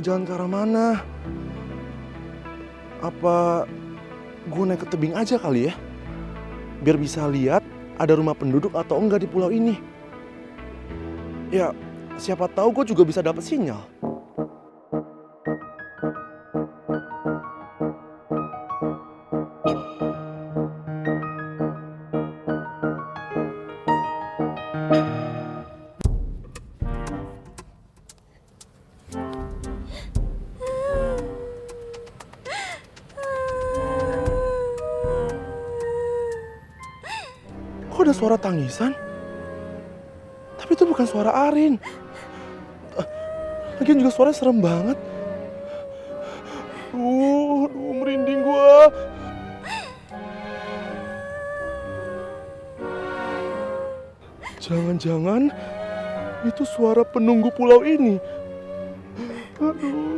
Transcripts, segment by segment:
jalan ke arah mana? Apa gue naik ke tebing aja kali ya? Biar bisa lihat ada rumah penduduk atau enggak di pulau ini. Ya, siapa tahu gue juga bisa dapat sinyal. Kok ada suara tangisan? Tapi itu bukan suara Arin. Lagian juga suaranya serem banget. Merinding gua. Jangan-jangan itu suara penunggu pulau ini. Aduh.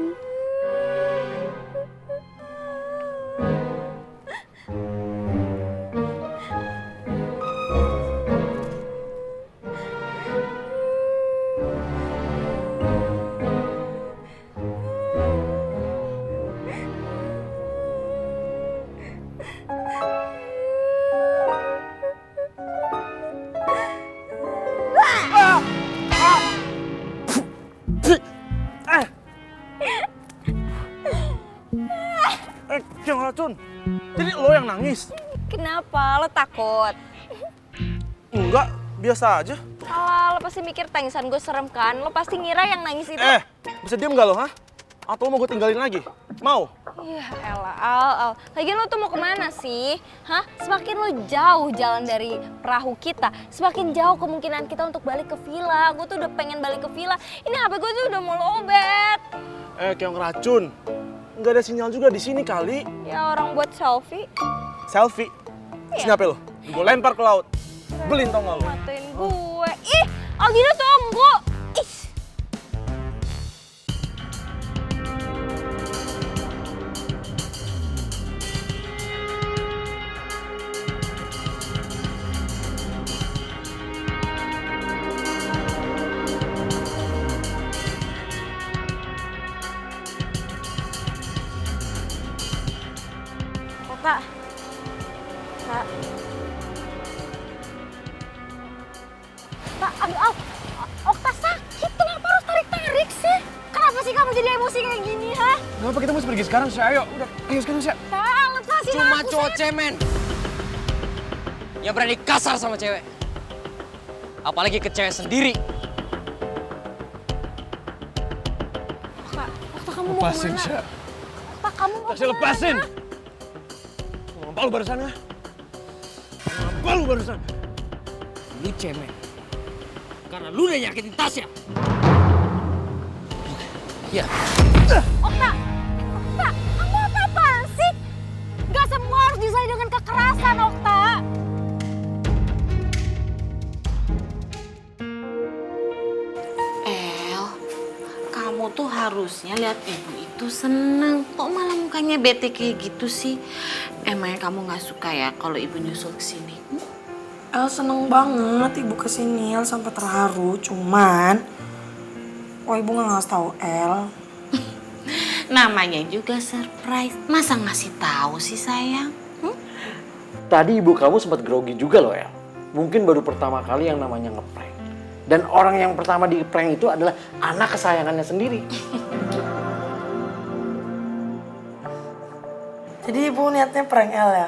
Yang racun. Jadi lo yang nangis? Kenapa? Lo takut? Enggak, biasa aja. Alah, lo pasti mikir tangisan gue serem kan? Lo pasti ngira yang nangis itu... Bisa diem gak lo, ha? Atau lo mau gue tinggalin lagi? Mau? Ya elah, Al. Lagian lo tuh mau kemana sih? Hah? Semakin lo jauh jalan dari perahu kita, semakin jauh kemungkinan kita untuk balik ke villa. Gue tuh udah pengen balik ke villa. Ini HP gue tuh udah mau lowbat. Keong racun. Nggak ada sinyal juga di sini kali. Ya orang buat selfie. Selfie? Sini HP lo. Gue lempar ke laut. Belin tau gak lo? Matiin gue. Ih, Aldino tunggu. Ih. Kak. Kak. Kak, aduh, Okta sakit. Kenapa harus tarik-tarik sih? Kenapa sih kamu jadi emosi kayak gini, ha? Kenapa kita mesti pergi sekarang sih? Ayo, udah. Ayo sekarang sih. Kak, lepasin Cuma aku. cowok cemen yang berani kasar sama cewek. Apalagi ke cewek sendiri. Okta, kamu mau Lepasin, kemana? Sya. Okta, kamu mau Tasya, lepasin. Apa lu barusan ya? Apa lu barusan? Lu cemen karena lu udah nyakitin Tasya. Iya. Okta, kamu apa-apaan sih? Gak semua harus diselesaikan dengan kekerasan, Okta. Kamu tuh harusnya lihat ibu itu seneng. Kok malah mukanya bete kayak gitu sih? Emangnya kamu nggak suka ya kalau ibu nyusul ke sini? El seneng banget ibu kesini, El sampai terharu. Cuman, kok ibu nggak ngasih tahu El? Namanya juga surprise. Masa ngasih tahu sih sayang? Tadi ibu kamu sempat grogi juga loh ya. Mungkin baru pertama kali yang namanya ngeprank. Dan orang yang pertama di prank itu adalah anak kesayangannya sendiri. Jadi ibu niatnya prank El ya?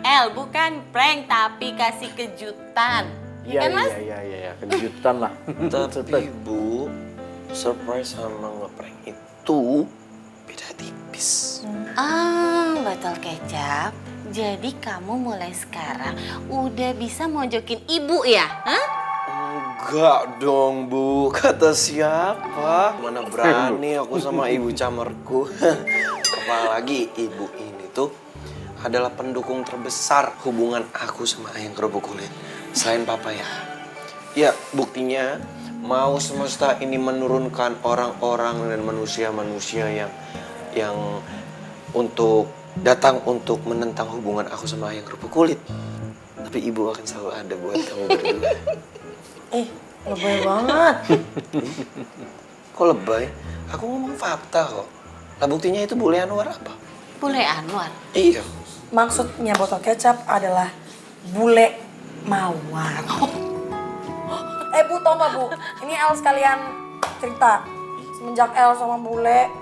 El bukan prank tapi kasih kejutan. Iya, Kan, Mas? iya, kejutan lah. Tapi Bu, surprise sama ngeprank itu beda tipis. Betul kecap. Jadi kamu mulai sekarang udah bisa mojokin ibu ya? Hah? Enggak dong Bu, kata siapa? Mana berani aku sama ibu camerku. Apalagi ibu ini tuh adalah pendukung terbesar hubungan aku sama ayang kerupuk kulit. Selain papa ya. Ya buktinya mau semesta ini menurunkan orang-orang dan manusia-manusia yang datang untuk menentang hubungan aku sama ayang kerupuk kulit. Tapi ibu akan selalu ada buat kamu berdua. Lebay banget. Kok lebay? Aku ngomong fakta kok. Lah buktinya itu bule Anwar apa? Bule Anwar. Iya. Maksudnya botol kecap adalah bule mawar. Bu, tau gak Bu? Ini El sekalian cerita. Semenjak El sama bule,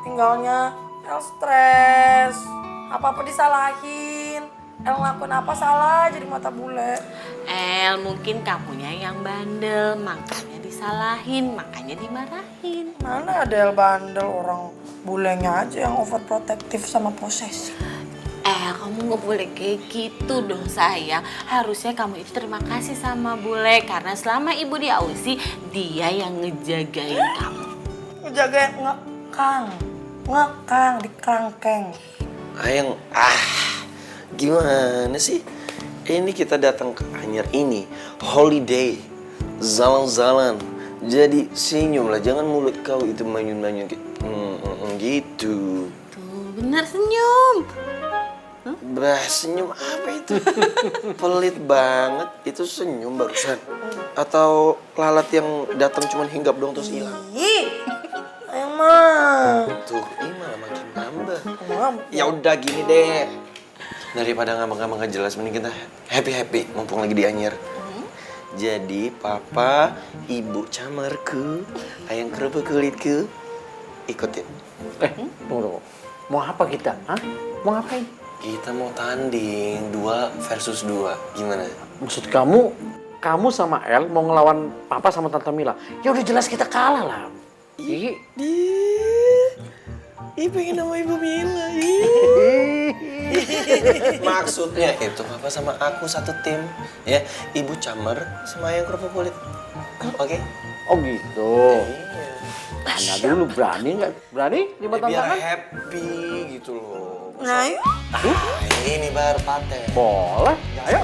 tinggalnya El stres. Apa-apa disalahin. El ngelakuin apa salah jadi mata bule. El, mungkin kamunya yang bandel, makanya disalahin, makanya dimarahin. Mana ada El bandel, orang bulenya aja yang overprotective sama posesif. Kamu nggak boleh kayak gitu dong sayang. Harusnya kamu itu terima kasih sama bule karena selama ibu di Aussie dia yang ngejagain kamu. Ngejagain ngekang di kerangkeng. Ayang, gimana sih? Ini kita datang ke Anyer ini holiday, jalan-jalan. Jadi senyum lah, jangan mulut kau itu manyun-manyun gitu. Tuh, benar senyum. Bah, senyum apa itu? Pelit banget. Itu senyum barusan. Atau lalat yang datang cuman hinggap dong terus hilang. Ih, emang. Tuh, ini malah makin nambah. Ya udah gini deh. Daripada ngambang-ngambang gak jelas, mending kita happy-happy mumpung lagi di Anyer. Jadi papa, ibu camarku, ayang kerupuk kulitku, ikutin. Tunggu. Mau apa kita? Hah? Mau ngapain? Kita mau tanding 2 versus 2. Gimana? Maksud kamu sama El mau ngelawan Papa sama Tante Mila? Ya udah jelas kita kalah lah. Ih, pengen sama Ibu Mila. Maksudnya itu Papa sama aku satu tim. Ya, Ibu Camer sama ayang kerupuk kulit. Oke? Oh gitu. Tanya dulu, berani nggak? Berani lima Biar tantangan? happy gitu loh. Nah, yuk. Ini baru paten. Boleh. Ayo.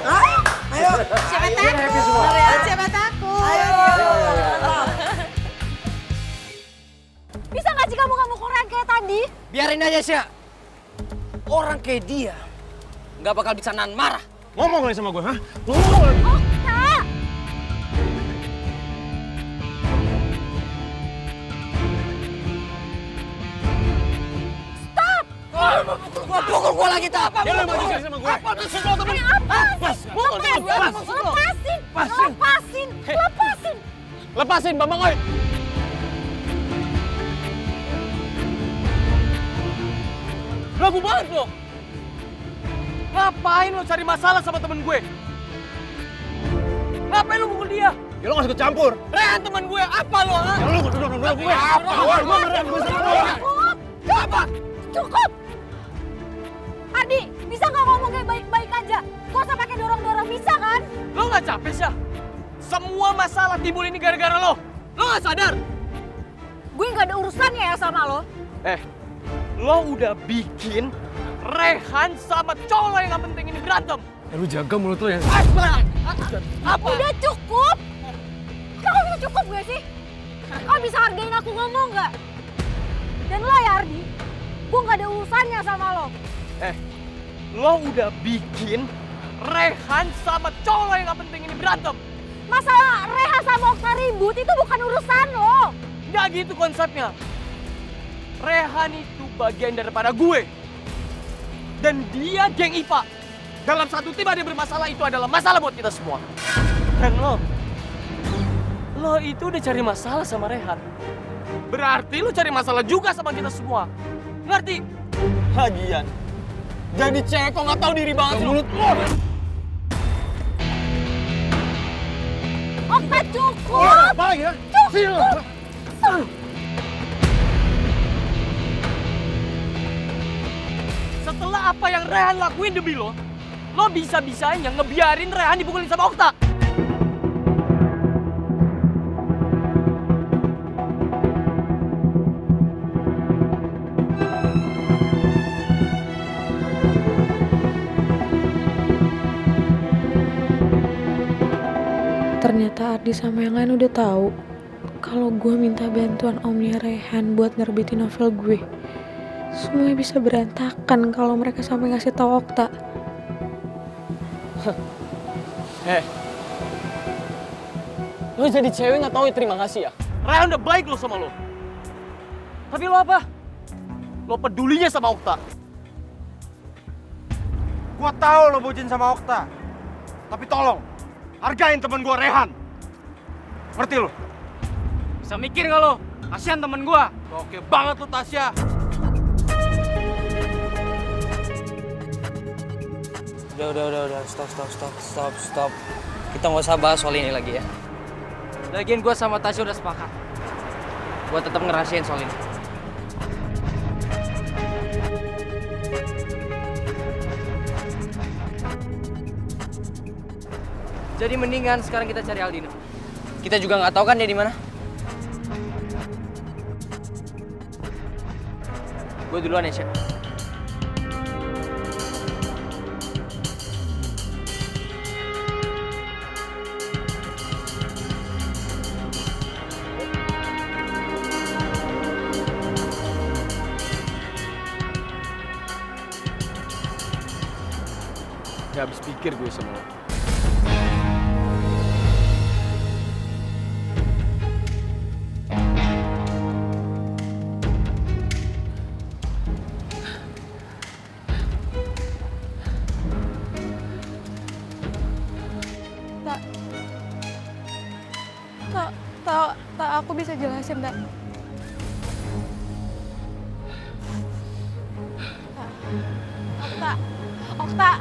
Ayo. Siapa takut? Siapa takut? Ayo. Bisa nggak sih kamu Korean kayak tadi? Biarin aja sih. Orang kayak dia nggak bakal bisa nahan marah. Ngomong lagi sama gue, hah? Okta! Gua pukul gua lagi tak. Ya lu maju sini sama gue. Apa maksud lo temen? Lepasin! Lepasin, Bambang Oi. Lagu banget lo. Ngapain lo cari masalah sama temen gue? Ngapain lo mukul dia? Ya lo gak ikut campur. Rehan temen gue, apa lo? Ha? Ya lo duduk gue. Apa? Gue ngeren gue sama lo. Apa? Cukup! Ardi, bisa nggak ngomong kayak baik-baik aja? Gak usah pakai dorong-dorong, bisa kan? Lo nggak capek sih? Semua masalah timbul ini gara-gara lo. Lo nggak sadar? Gue nggak ada urusannya ya sama lo. Lo udah bikin Rehan sama cowok yang nggak penting ini berantem. Ya lu jaga mulut lo ya. Apa? Udah cukup! Kamu bisa cukup gak sih? Kamu bisa hargain aku ngomong nggak? Dan lo ya Ardi, gue nggak ada urusannya sama lo. Lo udah bikin Rehan sama cowok yang nggak penting ini berantem. Masalah Reha sama Okta ribut itu bukan urusan lo. Nggak gitu konsepnya. Rehan itu bagian daripada gue. Dan dia geng IPA. Dalam satu tim ada bermasalah, itu adalah masalah buat kita semua. Dan lo itu udah cari masalah sama Rehan. Berarti lo cari masalah juga sama kita semua. Ngerti? Lagian, jadi cewek kok nggak tahu diri banget sih lo. Okta cukup! Apa lagi ya? Cukup! Setelah apa yang Rehan lakuin demi lo bisa-bisanya ngebiarin Rehan dipukulin sama Okta. Ternyata Ardi sama yang lain udah tahu kalau gue minta bantuan omnya Rehan buat nerbitin novel gue. Semuanya bisa berantakan kalau mereka sampai ngasih tahu Okta. Lo jadi cewek nggak tahu ya terima kasih ya. Rehan udah baik lo sama lo. Tapi lo apa? Lo pedulinya sama Okta. Gua tahu lo bucin sama Okta. Tapi tolong, hargain temen gua Rehan. Ngerti lo? Bisa mikir gak lo? Kasihan temen gua. Oke banget lo Tasya. Udah. Stop. Kita nggak usah bahas soal ini lagi ya. Lagian gua sama Tasya udah sepakat. Gua tetap ngerahasiain soal ini. Jadi mendingan sekarang kita cari Aldino. Kita juga nggak tahu kan dia di mana. Gue duluan ya, Syed. Gak habis pikir gue sama lo. Tak, aku bisa jelasin, tak. Okta.